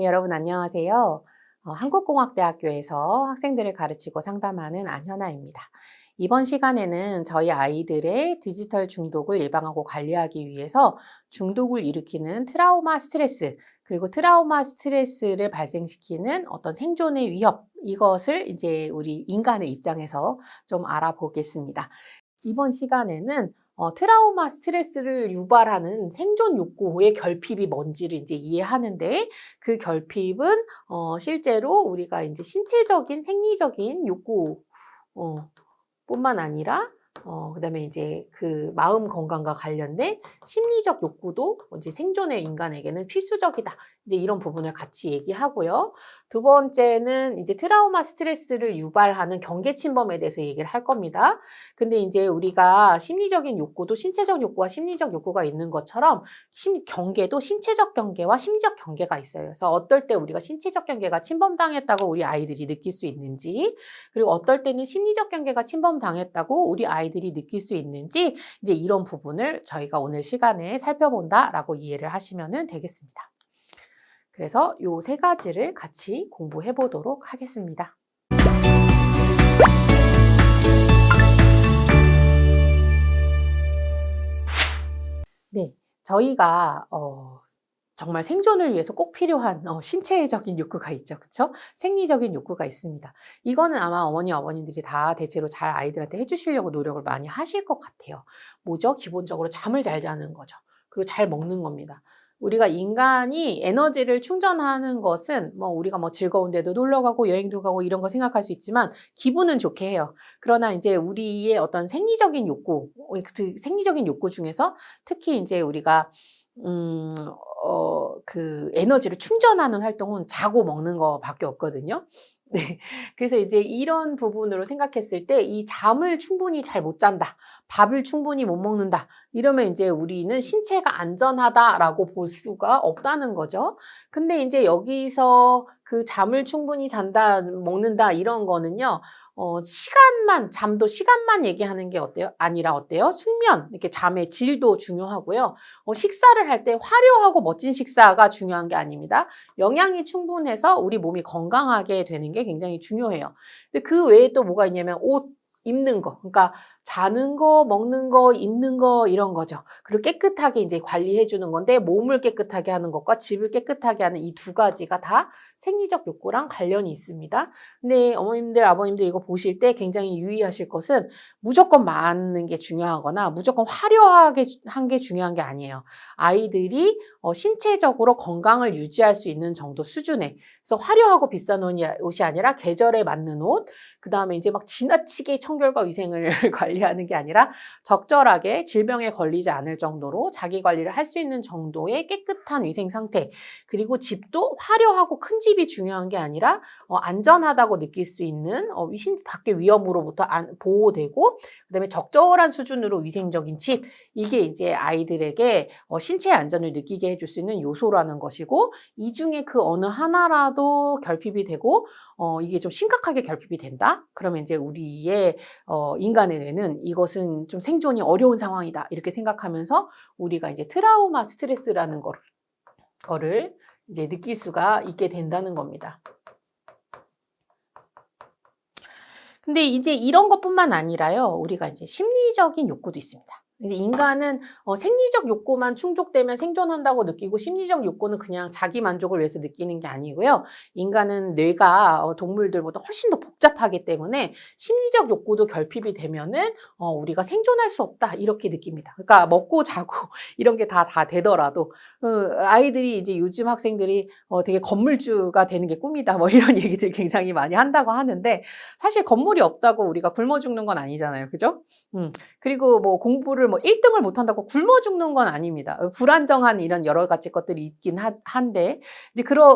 네, 여러분 안녕하세요. 한국공학대학교에서 학생들을 가르치고 상담하는 안현아입니다. 이번 시간에는 저희 아이들의 디지털 중독을 예방하고 관리하기 위해서 중독을 일으키는 트라우마 스트레스, 그리고 트라우마 스트레스를 발생시키는 어떤 생존의 위협, 이것을 이제 우리 인간의 입장에서 좀 알아보겠습니다. 이번 시간에는 트라우마 스트레스를 유발하는 생존 욕구의 결핍이 뭔지를 이제 이해하는데, 그 결핍은 실제로 우리가 이제 신체적인 생리적인 욕구 뿐만 아니라 그다음에 이제 그 마음 건강과 관련된 심리적 욕구도 이제 생존의 인간에게는 필수적이다. 이제 이런 부분을 같이 얘기하고요. 두 번째는 이제 트라우마 스트레스를 유발하는 경계 침범에 대해서 얘기를 할 겁니다. 근데 이제 우리가 심리적인 욕구도 신체적 욕구와 심리적 욕구가 있는 것처럼 경계도 신체적 경계와 심리적 경계가 있어요. 그래서 어떨 때 우리가 신체적 경계가 침범당했다고 우리 아이들이 느낄 수 있는지, 그리고 어떨 때는 심리적 경계가 침범당했다고 우리 아이들이 느낄 수 있는지, 이제 이런 부분을 저희가 오늘 시간에 살펴본다라고 이해를 하시면 되겠습니다. 그래서 요 세 가지를 같이 공부해 보도록 하겠습니다. 네, 저희가 정말 생존을 위해서 꼭 필요한 신체적인 욕구가 있죠. 그쵸? 생리적인 욕구가 있습니다. 이거는 아마 어머니, 아버님들이 다 대체로 잘 아이들한테 해주시려고 노력을 많이 하실 것 같아요. 뭐죠? 기본적으로 잠을 잘 자는 거죠. 그리고 잘 먹는 겁니다. 우리가 인간이 에너지를 충전하는 것은 우리가 즐거운 데도 놀러 가고 여행도 가고 이런 거 생각할 수 있지만 기분은 좋게 해요. 그러나 이제 우리의 어떤 생리적인 욕구, 그 생리적인 욕구 중에서 특히 이제 우리가 그 에너지를 충전하는 활동은 자고 먹는 거밖에 없거든요. 네. 그래서 이제 이런 부분으로 생각했을 때 이 잠을 충분히 잘 못 잔다, 밥을 충분히 못 먹는다, 이러면 이제 우리는 신체가 안전하다라고 볼 수가 없다는 거죠. 근데 이제 여기서 그 잠을 충분히 잔다, 먹는다 이런 거는요. 잠도 시간만 얘기하는 게 어때요? 아니라 어때요? 숙면, 이렇게 잠의 질도 중요하고요. 식사를 할 때 화려하고 멋진 식사가 중요한 게 아닙니다. 영양이 충분해서 우리 몸이 건강하게 되는 게 굉장히 중요해요. 근데 그 외에 또 뭐가 있냐면 옷 입는 거. 그러니까 자는 거, 먹는 거, 입는 거 이런 거죠. 그리고 깨끗하게 이제 관리해 주는 건데, 몸을 깨끗하게 하는 것과 집을 깨끗하게 하는 이 두 가지가 다 생리적 욕구랑 관련이 있습니다. 근데 어머님들, 아버님들 이거 보실 때 굉장히 유의하실 것은 무조건 많은 게 중요하거나 무조건 화려하게 한 게 중요한 게 아니에요. 아이들이 신체적으로 건강을 유지할 수 있는 정도 수준에, 그래서 화려하고 비싼 옷이 아니라 계절에 맞는 옷, 그 다음에 이제 막 지나치게 청결과 위생을 관리하는 게 아니라 적절하게 질병에 걸리지 않을 정도로 자기 관리를 할 수 있는 정도의 깨끗한 위생 상태, 그리고 집도 화려하고 큰 집이 중요한 게 아니라 안전하다고 느낄 수 있는 밖의 위험으로부터 보호되고, 그다음에 적절한 수준으로 위생적인 집, 이게 이제 아이들에게 신체 안전을 느끼게 해줄 수 있는 요소라는 것이고, 이 중에 그 어느 하나라도 결핍이 되고 이게 좀 심각하게 결핍이 된다? 그러면 이제 우리의 인간의 뇌는 이것은 좀 생존이 어려운 상황이다, 이렇게 생각하면서 우리가 이제 트라우마 스트레스라는 거를 이제 느낄 수가 있게 된다는 겁니다. 근데 이제 이런 것뿐만 아니라요, 우리가 이제 심리적인 욕구도 있습니다. 이제 인간은 생리적 욕구만 충족되면 생존한다고 느끼고, 심리적 욕구는 그냥 자기 만족을 위해서 느끼는 게 아니고요. 인간은 뇌가 동물들보다 훨씬 더 복잡하기 때문에 심리적 욕구도 결핍이 되면은 우리가 생존할 수 없다, 이렇게 느낍니다. 그러니까 먹고 자고 이런 게 다 되더라도 아이들이 이제 요즘 학생들이 되게 건물주가 되는 게 꿈이다, 뭐 이런 얘기들 굉장히 많이 한다고 하는데, 사실 건물이 없다고 우리가 굶어 죽는 건 아니잖아요. 그죠? 그리고 뭐 공부를 1등을 못 한다고 굶어 죽는 건 아닙니다. 불안정한 이런 여러 가지 것들이 있긴 한데,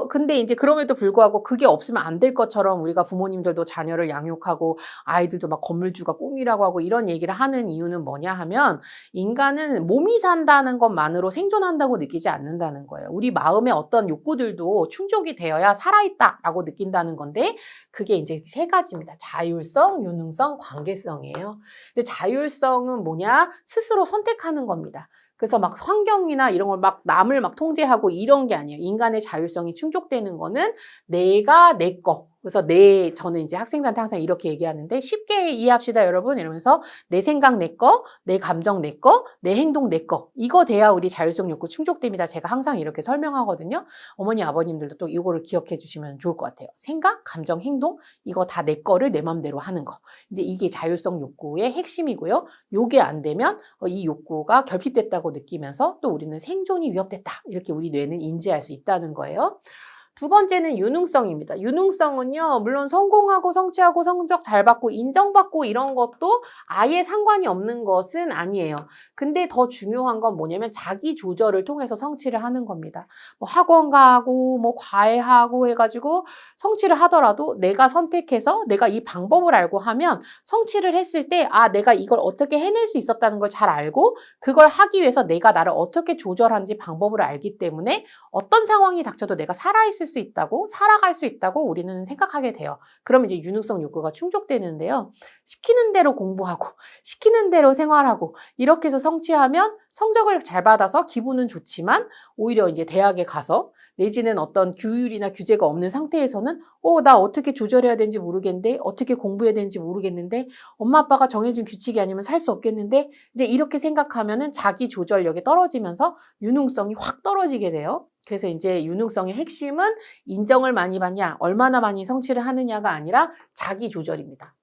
근데 이제 그럼에도 불구하고 그게 없으면 안 될 것처럼 우리가 부모님들도 자녀를 양육하고 아이들도 막 건물주가 꿈이라고 하고 이런 얘기를 하는 이유는 뭐냐 하면, 인간은 몸이 산다는 것만으로 생존한다고 느끼지 않는다는 거예요. 우리 마음의 어떤 욕구들도 충족이 되어야 살아있다라고 느낀다는 건데, 그게 이제 세 가지입니다. 자율성, 유능성, 관계성이에요. 근데 자율성은 뭐냐? 스스로 선택하는 겁니다. 그래서 막 환경이나 이런 걸 막 남을 막 통제하고 이런 게 아니에요. 인간의 자율성이 충족되는 거는 내가 내 거. 그래서 저는 이제 학생들한테 항상 이렇게 얘기하는데 쉽게 이해합시다, 여러분. 이러면서 내 생각 내 거, 내 감정 내 거, 내 행동 내 거. 이거 돼야 우리 자율성 욕구 충족됩니다. 제가 항상 이렇게 설명하거든요. 어머니, 아버님들도 또 이거를 기억해 주시면 좋을 것 같아요. 생각, 감정, 행동, 이거 다 내 거를 내 맘대로 하는 거. 이제 이게 자율성 욕구의 핵심이고요. 요게 안 되면 이 욕구가 결핍됐다고 느끼면서 또 우리는 생존이 위협됐다. 이렇게 우리 뇌는 인지할 수 있다는 거예요. 두 번째는 유능성입니다. 유능성은요, 물론 성공하고 성취하고 성적 잘 받고 인정받고 이런 것도 아예 상관이 없는 것은 아니에요. 근데 더 중요한 건 뭐냐면 자기 조절을 통해서 성취를 하는 겁니다. 뭐 학원 가고 뭐 과외하고 해가지고 성취를 하더라도 내가 선택해서 내가 이 방법을 알고 하면 성취를 했을 때 내가 이걸 어떻게 해낼 수 있었다는 걸 잘 알고 그걸 하기 위해서 내가 나를 어떻게 조절하는지 방법을 알기 때문에 어떤 상황이 닥쳐도 내가 살아있을 수 있다고, 살아갈 수 있다고 우리는 생각하게 돼요. 그러면 이제 유능성 욕구가 충족되는데요. 시키는 대로 공부하고, 시키는 대로 생활하고, 이렇게 해서 성취하면 성적을 잘 받아서 기분은 좋지만, 오히려 이제 대학에 가서, 내지는 어떤 규율이나 규제가 없는 상태에서는, 나 어떻게 조절해야 되는지 모르겠는데, 어떻게 공부해야 되는지 모르겠는데, 엄마 아빠가 정해준 규칙이 아니면 살 수 없겠는데, 이제 이렇게 생각하면은 자기 조절력이 떨어지면서 유능성이 확 떨어지게 돼요. 그래서 이제 유능성의 핵심은 인정을 많이 받냐, 얼마나 많이 성취를 하느냐가 아니라 자기 조절입니다.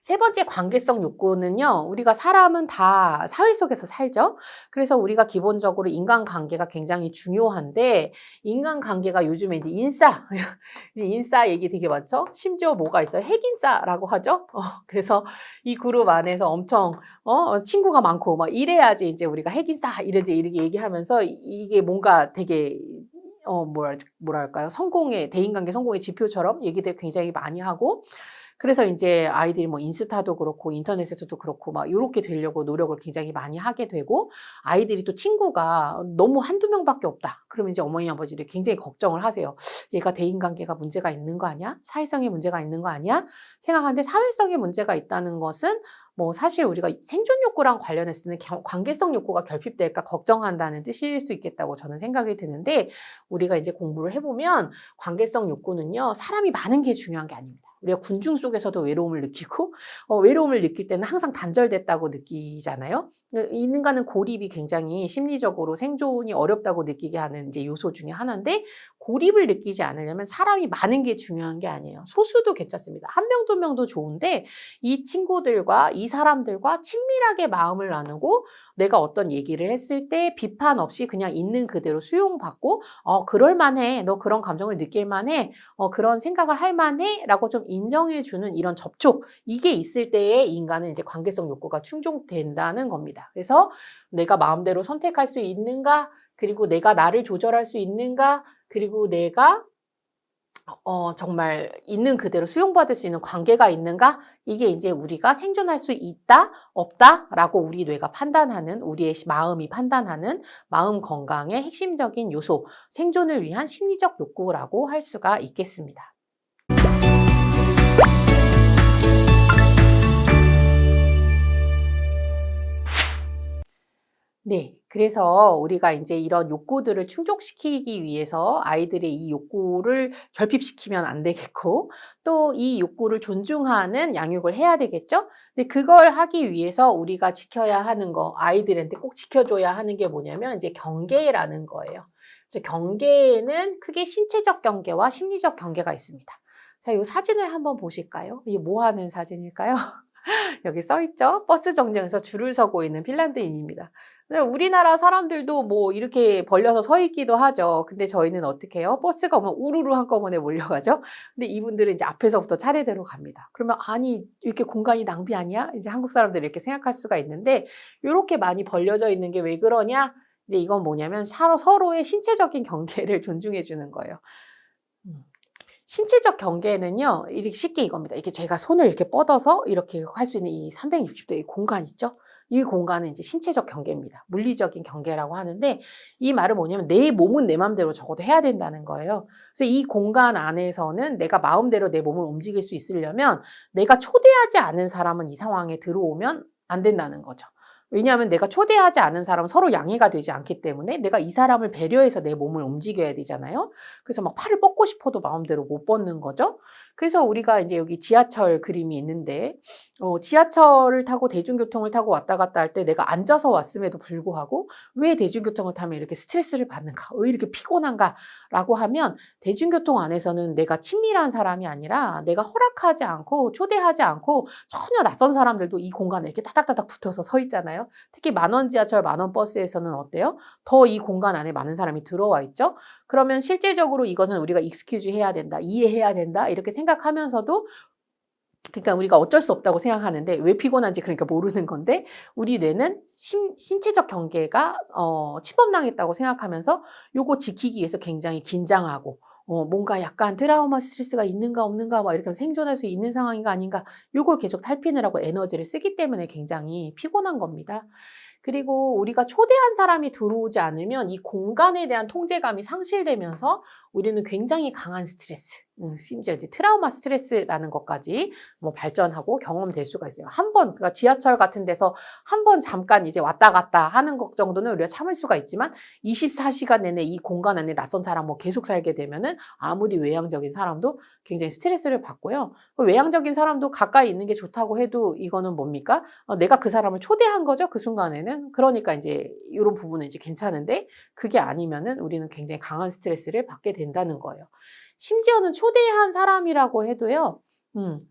세 번째 관계성 욕구는요, 우리가 사람은 다 사회 속에서 살죠. 그래서 우리가 기본적으로 인간관계가 굉장히 중요한데, 인간관계가 요즘에 이제 인싸 얘기 되게 많죠? 심지어 뭐가 있어요? 핵인싸라고 하죠? 그래서 이 그룹 안에서 엄청, 친구가 많고, 막 이래야지 이제 우리가 핵인싸, 이렇게 얘기하면서 이게 뭔가 되게 뭐랄까요? 대인관계 성공의 지표처럼 얘기들 굉장히 많이 하고, 그래서 이제 아이들이 뭐 인스타도 그렇고 인터넷에서도 그렇고 막 요렇게 되려고 노력을 굉장히 많이 하게 되고, 아이들이 또 친구가 너무 한두 명밖에 없다. 그러면 이제 어머니 아버지들이 굉장히 걱정을 하세요. 얘가 대인관계가 문제가 있는 거 아니야? 사회성에 문제가 있는 거 아니야? 생각하는데, 사회성에 문제가 있다는 것은 뭐 사실 우리가 생존 욕구랑 관련했을 때는 관계성 욕구가 결핍될까 걱정한다는 뜻일 수 있겠다고 저는 생각이 드는데, 우리가 이제 공부를 해보면 관계성 욕구는요, 사람이 많은 게 중요한 게 아닙니다. 우리가 군중 속에서도 외로움을 느끼고, 외로움을 느낄 때는 항상 단절됐다고 느끼잖아요. 인간은 고립이 굉장히 심리적으로 생존이 어렵다고 느끼게 하는 이제 요소 중에 하나인데, 고립을 느끼지 않으려면 사람이 많은 게 중요한 게 아니에요. 소수도 괜찮습니다. 한 명, 두 명도 좋은데, 이 친구들과, 이 사람들과 친밀하게 마음을 나누고, 내가 어떤 얘기를 했을 때 비판 없이 그냥 있는 그대로 수용받고, 그럴만해. 너 그런 감정을 느낄만해. 그런 생각을 할만해. 라고 좀 인정해주는 이런 접촉. 이게 있을 때에 인간은 이제 관계성 욕구가 충족된다는 겁니다. 그래서 내가 마음대로 선택할 수 있는가? 그리고 내가 나를 조절할 수 있는가? 그리고 내가 정말 있는 그대로 수용받을 수 있는 관계가 있는가? 이게 이제 우리가 생존할 수 있다, 없다? 라고 우리 뇌가 판단하는, 우리의 마음이 판단하는 마음 건강의 핵심적인 요소, 생존을 위한 심리적 욕구라고 할 수가 있겠습니다. 네. 그래서 우리가 이제 이런 욕구들을 충족시키기 위해서 아이들의 이 욕구를 결핍시키면 안 되겠고, 또 이 욕구를 존중하는 양육을 해야 되겠죠? 근데 그걸 하기 위해서 우리가 지켜야 하는 거, 아이들한테 꼭 지켜줘야 하는 게 뭐냐면 이제 경계라는 거예요. 그래서 경계에는 크게 신체적 경계와 심리적 경계가 있습니다. 자, 이 사진을 한번 보실까요? 이게 뭐 하는 사진일까요? 여기 써 있죠? 버스 정류장에서 줄을 서고 있는 핀란드인입니다. 우리나라 사람들도 뭐 이렇게 벌려서 서 있기도 하죠. 근데 저희는 어떻게 해요? 버스가 오면 우르르 한꺼번에 몰려가죠. 근데 이분들은 이제 앞에서부터 차례대로 갑니다. 그러면 아니 이렇게 공간이 낭비 아니야? 이제 한국 사람들이 이렇게 생각할 수가 있는데, 이렇게 많이 벌려져 있는 게 왜 그러냐? 이제 이건 뭐냐면 서로의 신체적인 경계를 존중해 주는 거예요. 신체적 경계는요, 이렇게 쉽게 이겁니다. 이렇게 제가 손을 이렇게 뻗어서 이렇게 할 수 있는 이 360도의 공간 있죠? 이 공간은 이제 신체적 경계입니다. 물리적인 경계라고 하는데, 이 말은 뭐냐면 내 몸은 내 마음대로 적어도 해야 된다는 거예요. 그래서 이 공간 안에서는 내가 마음대로 내 몸을 움직일 수 있으려면 내가 초대하지 않은 사람은 이 상황에 들어오면 안 된다는 거죠. 왜냐하면 내가 초대하지 않은 사람은 서로 양해가 되지 않기 때문에 내가 이 사람을 배려해서 내 몸을 움직여야 되잖아요. 그래서 막 팔을 뻗고 싶어도 마음대로 못 뻗는 거죠. 그래서 우리가 이제 여기 지하철 그림이 있는데, 지하철을 타고 대중교통을 타고 왔다 갔다 할 때 내가 앉아서 왔음에도 불구하고 왜 대중교통을 타면 이렇게 스트레스를 받는가? 왜 이렇게 피곤한가? 라고 하면 대중교통 안에서는 내가 친밀한 사람이 아니라 내가 허락하지 않고 초대하지 않고 전혀 낯선 사람들도 이 공간에 이렇게 따닥따닥 붙어서 서 있잖아요. 특히 만원 지하철, 만원 버스에서는 어때요? 더 이 공간 안에 많은 사람이 들어와 있죠. 그러면 실제적으로 이것은 우리가 익스큐즈 해야 된다, 이해해야 된다 이렇게 생각하면서도, 그러니까 우리가 어쩔 수 없다고 생각하는데 왜 피곤한지 그러니까 모르는 건데, 우리 뇌는 신체적 경계가 침범당했다고 생각하면서 요거 지키기 위해서 굉장히 긴장하고 뭔가 약간 트라우마 스트레스가 있는가 없는가 막 이렇게 하면 생존할 수 있는 상황인가 아닌가 요걸 계속 살피느라고 에너지를 쓰기 때문에 굉장히 피곤한 겁니다. 그리고 우리가 초대한 사람이 들어오지 않으면 이 공간에 대한 통제감이 상실되면서 우리는 굉장히 강한 스트레스, 심지어 이제 트라우마 스트레스라는 것까지 뭐 발전하고 경험될 수가 있어요. 한 번, 그러니까 지하철 같은 데서 한 번 잠깐 이제 왔다 갔다 하는 것 정도는 우리가 참을 수가 있지만 24시간 내내 이 공간 안에 낯선 사람 뭐 계속 살게 되면은 아무리 외향적인 사람도 굉장히 스트레스를 받고요. 외향적인 사람도 가까이 있는 게 좋다고 해도 이거는 뭡니까? 내가 그 사람을 초대한 거죠, 그 순간에는. 그러니까 이제 이런 부분은 이제 괜찮은데, 그게 아니면은 우리는 굉장히 강한 스트레스를 받게 된다는 거예요. 심지어는 초대한 사람이라고 해도요,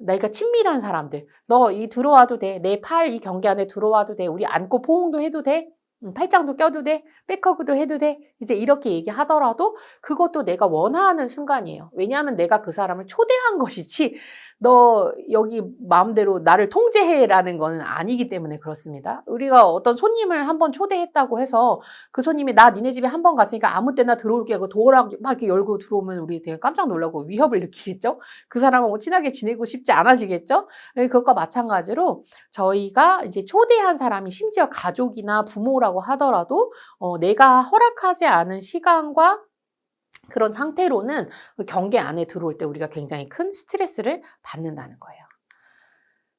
내가 친밀한 사람들, 너 이 들어와도 돼. 내 팔 이 경계 안에 들어와도 돼. 우리 안고 포옹도 해도 돼. 팔짱도 껴도 돼. 백허그도 해도 돼. 이제 이렇게 얘기하더라도 그것도 내가 원하는 순간이에요. 왜냐하면 내가 그 사람을 초대한 것이지 너 여기 마음대로 나를 통제해라는 건 아니기 때문에 그렇습니다. 우리가 어떤 손님을 한번 초대했다고 해서 그 손님이 나 니네 집에 한 번 갔으니까 아무 때나 들어올게 하고 도어락 막 이렇게 열고 들어오면 우리 되게 깜짝 놀라고 위협을 느끼겠죠? 그 사람하고 친하게 지내고 싶지 않아지겠죠? 그것과 마찬가지로 저희가 이제 초대한 사람이 심지어 가족이나 부모라고 하더라도 내가 허락하지 않은 시간과 그런 상태로는 그 경계 안에 들어올 때 우리가 굉장히 큰 스트레스를 받는다는 거예요.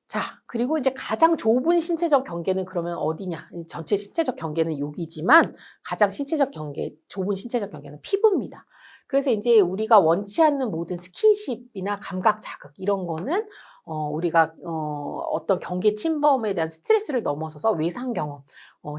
자, 그리고 이제 가장 좁은 신체적 경계는 그러면 어디냐? 전체 신체적 경계는 여기지만 가장 좁은 신체적 경계는 피부입니다. 그래서 이제 우리가 원치 않는 모든 스킨십이나 감각 자극 이런 거는 우리가 어떤 경계 침범에 대한 스트레스를 넘어서서 외상 경험,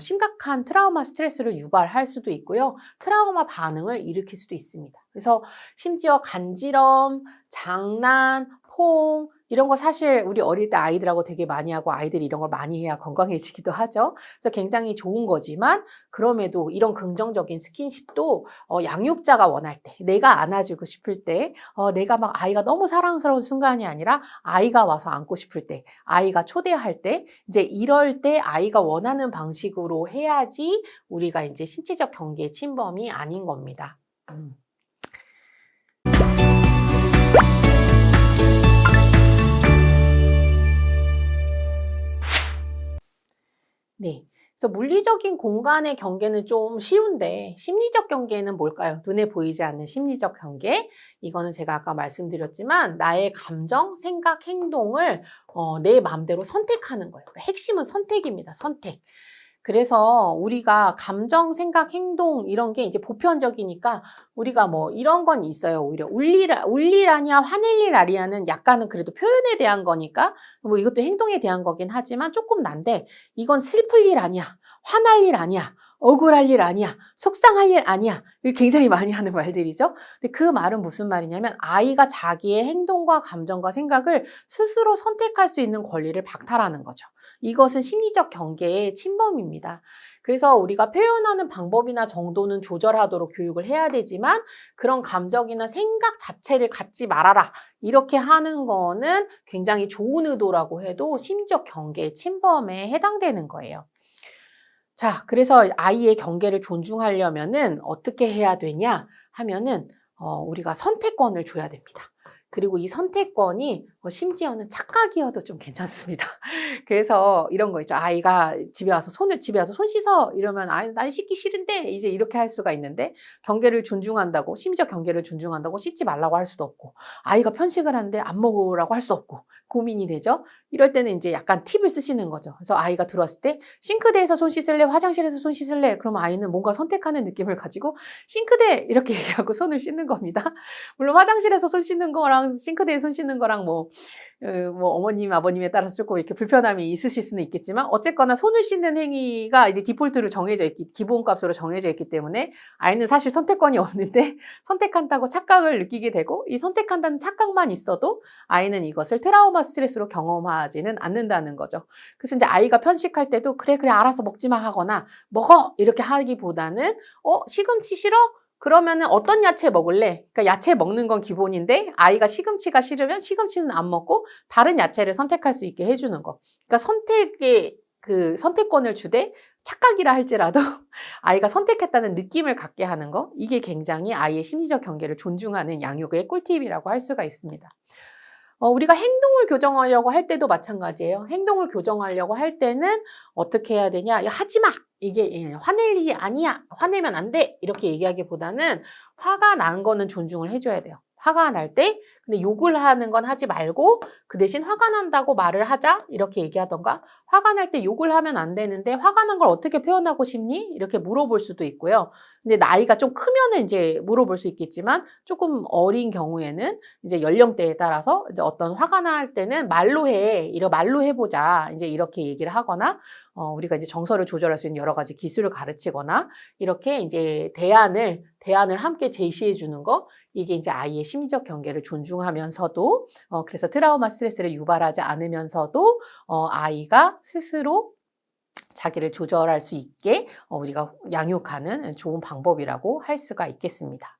심각한 트라우마 스트레스를 유발할 수도 있고요. 트라우마 반응을 일으킬 수도 있습니다. 그래서 심지어 간지럼, 장난, 포옹 이런 거 사실 우리 어릴 때 아이들하고 되게 많이 하고 아이들이 이런 걸 많이 해야 건강해지기도 하죠. 그래서 굉장히 좋은 거지만 그럼에도 이런 긍정적인 스킨십도 양육자가 원할 때, 내가 안아주고 싶을 때, 내가 막 아이가 너무 사랑스러운 순간이 아니라 아이가 와서 안고 싶을 때, 아이가 초대할 때, 이제 이럴 때 아이가 원하는 방식으로 해야지 우리가 이제 신체적 경계 침범이 아닌 겁니다. 네. 그래서 물리적인 공간의 경계는 좀 쉬운데 심리적 경계는 뭘까요? 눈에 보이지 않는 심리적 경계. 이거는 제가 아까 말씀드렸지만 나의 감정, 생각, 행동을 내 마음대로 선택하는 거예요. 그러니까 핵심은 선택입니다. 선택. 그래서 우리가 감정, 생각, 행동 이런 게 이제 보편적이니까 우리가 뭐 이런 건 있어요. 오히려 울일 아니야, 화낼 일 아니야는 약간은 그래도 표현에 대한 거니까 뭐 이것도 행동에 대한 거긴 하지만 조금 난데, 이건 슬플 일 아니야, 화날 일 아니야, 억울할 일 아니야, 속상할 일 아니야. 이렇게 굉장히 많이 하는 말들이죠. 근데 그 말은 무슨 말이냐면 아이가 자기의 행동과 감정과 생각을 스스로 선택할 수 있는 권리를 박탈하는 거죠. 이것은 심리적 경계의 침범입니다. 그래서 우리가 표현하는 방법이나 정도는 조절하도록 교육을 해야 되지만 그런 감정이나 생각 자체를 갖지 말아라, 이렇게 하는 거는 굉장히 좋은 의도라고 해도 심리적 경계의 침범에 해당되는 거예요. 자, 그래서 아이의 경계를 존중하려면은 어떻게 해야 되냐 하면은 우리가 선택권을 줘야 됩니다. 그리고 이 선택권이 심지어는 착각이어도 좀 괜찮습니다. 그래서 이런 거 있죠. 아이가 집에 와서 손 씻어 이러면 난 씻기 싫은데 이제 이렇게 할 수가 있는데 경계를 존중한다고 심지어 경계를 존중한다고 씻지 말라고 할 수도 없고 아이가 편식을 하는데 안 먹으라고 할 수 없고 고민이 되죠. 이럴 때는 이제 약간 팁을 쓰시는 거죠. 그래서 아이가 들어왔을 때 싱크대에서 손 씻을래? 화장실에서 손 씻을래? 그러면 아이는 뭔가 선택하는 느낌을 가지고 싱크대 이렇게 얘기하고 손을 씻는 겁니다. 물론 화장실에서 손 씻는 거랑 싱크대에 손 씻는 거랑 뭐 어머님, 아버님에 따라서 조금 이렇게 불편함이 있으실 수는 있겠지만 어쨌거나 손을 씻는 행위가 이제 디폴트로 기본값으로 정해져 있기 때문에 아이는 사실 선택권이 없는데 선택한다고 착각을 느끼게 되고 이 선택한다는 착각만 있어도 아이는 이것을 트라우마 스트레스로 경험하지는 않는다는 거죠. 그래서 이제 아이가 편식할 때도 그래 알아서 먹지 마 하거나 먹어 이렇게 하기보다는 시금치 싫어? 그러면은 어떤 야채 먹을래? 그러니까 야채 먹는 건 기본인데 아이가 시금치가 싫으면 시금치는 안 먹고 다른 야채를 선택할 수 있게 해주는 거. 그러니까 선택권을 주되 착각이라 할지라도 아이가 선택했다는 느낌을 갖게 하는 거. 이게 굉장히 아이의 심리적 경계를 존중하는 양육의 꿀팁이라고 할 수가 있습니다. 우리가 행동을 교정하려고 할 때도 마찬가지예요. 행동을 교정하려고 할 때는 어떻게 해야 되냐? 야, 하지 마! 이게 화낼 일이 아니야. 화내면 안 돼. 이렇게 얘기하기보다는 화가 난 거는 존중을 해줘야 돼요. 화가 날 때 근데 욕을 하는 건 하지 말고 그 대신 화가 난다고 말을 하자 이렇게 얘기하던가 화가 날 때 욕을 하면 안 되는데 화가 난 걸 어떻게 표현하고 싶니? 이렇게 물어볼 수도 있고요. 근데 나이가 좀 크면은 이제 물어볼 수 있겠지만 조금 어린 경우에는 이제 연령대에 따라서 이제 어떤 화가 날 때는 말로 해보자. 이제 이렇게 얘기를 하거나 우리가 이제 정서를 조절할 수 있는 여러 가지 기술을 가르치거나 이렇게 이제 대안을 함께 제시해 주는 거 이게 이제 아이의 심리적 경계를 존중하면서도 그래서 트라우마 스트레스를 유발하지 않으면서도 아이가 스스로 자기를 조절할 수 있게 우리가 양육하는 좋은 방법이라고 할 수가 있겠습니다.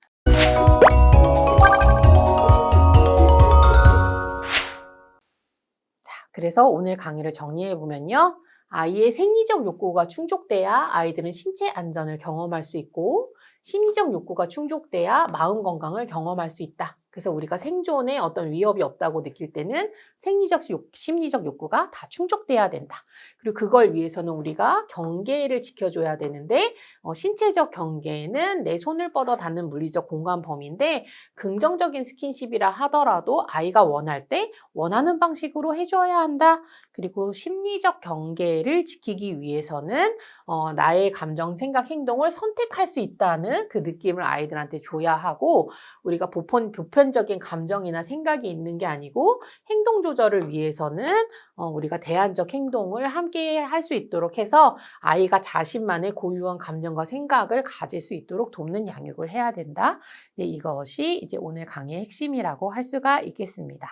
자, 그래서 오늘 강의를 정리해 보면요. 아이의 생리적 욕구가 충족돼야 아이들은 신체 안전을 경험할 수 있고 심리적 욕구가 충족돼야 마음 건강을 경험할 수 있다. 그래서 우리가 생존에 어떤 위협이 없다고 느낄 때는 심리적 욕구가 다 충족돼야 된다. 그리고 그걸 위해서는 우리가 경계를 지켜줘야 되는데 신체적 경계는 내 손을 뻗어 닿는 물리적 공간 범위인데 긍정적인 스킨십이라 하더라도 아이가 원할 때 원하는 방식으로 해줘야 한다. 그리고 심리적 경계를 지키기 위해서는 나의 감정, 생각, 행동을 선택할 수 있다는 그 느낌을 아이들한테 줘야 하고 우리가 보편적인 감정이나 생각이 있는 게 아니고 행동 조절을 위해서는 우리가 대안적 행동을 함께 할 수 있도록 해서 아이가 자신만의 고유한 감정과 생각을 가질 수 있도록 돕는 양육을 해야 된다. 이것이 이제 오늘 강의의 핵심이라고 할 수가 있겠습니다.